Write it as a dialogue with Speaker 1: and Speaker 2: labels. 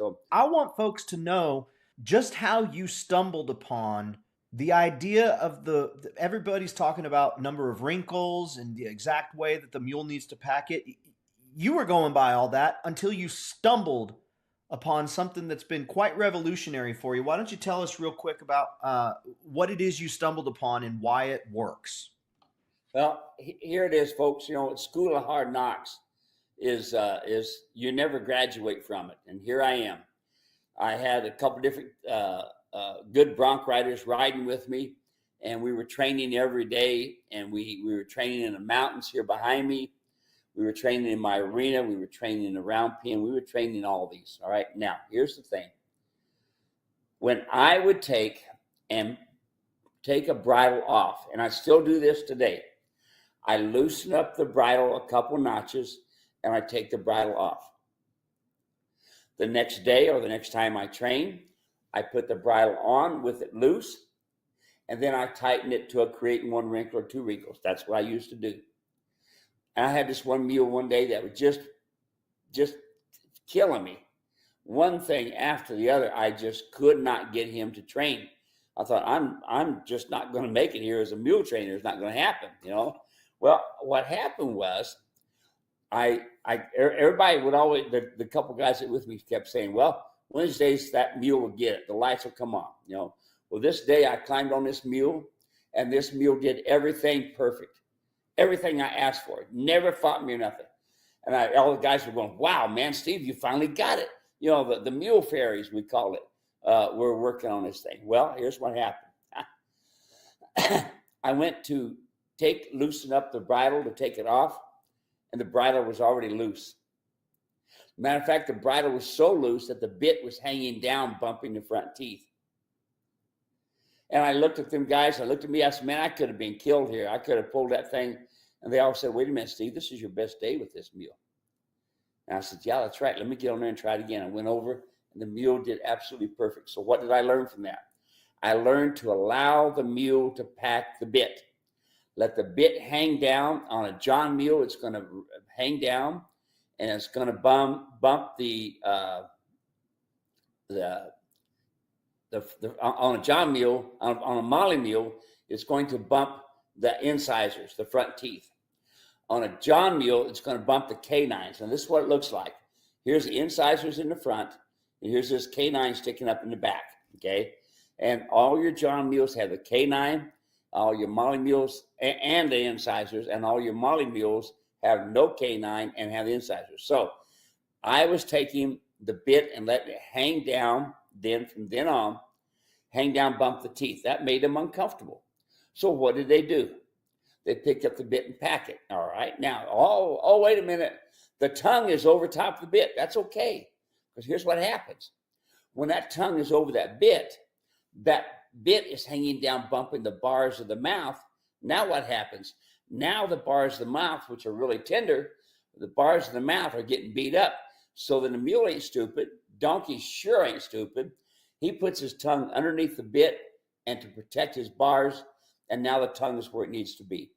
Speaker 1: So
Speaker 2: I want folks to know just how you stumbled upon the idea of everybody's talking about number of wrinkles and the exact way that the mule needs to pack it. You were going by all that until you stumbled upon something that's been quite revolutionary for you. Why don't you tell us real quick about what it is you stumbled upon and why it works?
Speaker 1: well, here it is, folks. School of hard knocks is you never graduate from it, and here I am. I had a couple different good bronc riders riding with me, and we were training every day. And we were training in the mountains here behind me. We were training in my arena. We were training in the round pen. We were training in all these. All right. Now, here's the thing. When I would take a bridle off, and I still do this today, I loosen up the bridle a couple notches, and I take the bridle off. The next day or the next time I train, I put the bridle on with it loose, and then I tighten it to creating 1 wrinkle or 2 wrinkles. That's what I used to do. And I had this one mule one day that was just killing me. One thing after the other, I just could not get him to train. I thought, I'm just not going to make it here as a mule trainer. It's not going to happen, Well, what happened was, everybody would always, the couple guys that were with me kept saying, well, Wednesdays that mule will get it. The lights will come on, Well, this day I climbed on this mule, and this mule did everything perfect. Everything I asked for. Never fought me or nothing. And all the guys were going, wow, man, Steve, you finally got it. The mule fairies, we call it, were working on this thing. Well, here's what happened. I went to loosen up the bridle to take it off, and the bridle was already loose. Matter of fact, the bridle was so loose that the bit was hanging down, bumping the front teeth. And I looked at them guys. I looked at me. I said, man, I could have been killed here. I could have pulled that thing. And they all said, wait a minute, Steve, this is your best day with this mule. And I said, yeah, that's right. Let me get on there and try it again. I went over, and the mule did absolutely perfect. So what did I learn from that? I learned to allow the mule to pack the bit. Let the bit hang down. On a John mule, it's going to hang down, and it's going to bump the on a John mule, on a Molly mule, it's going to bump the incisors, the front teeth. On a John mule, it's going to bump the canines. And this is what it looks like. Here's the incisors in the front, and here's this canine sticking up in the back, okay? And all your John mules have the canine, all your Molly mules and the incisors, and all your Molly mules have no canine and have the incisors. So I was taking the bit and letting it hang down. Then from then on, hang down, bump the teeth. That made them uncomfortable. So what did they do? They picked up the bit and pack it. All right. Now, wait a minute. The tongue is over top of the bit. That's okay. Because here's what happens. When that tongue is over that bit is hanging down, bumping the bars of the mouth. Now what happens? Now the bars of the mouth, which are really tender, the bars of the mouth are getting beat up. So then the mule ain't stupid. Donkey sure ain't stupid. He puts his tongue underneath the bit and to protect his bars, and now the tongue is where it needs to be.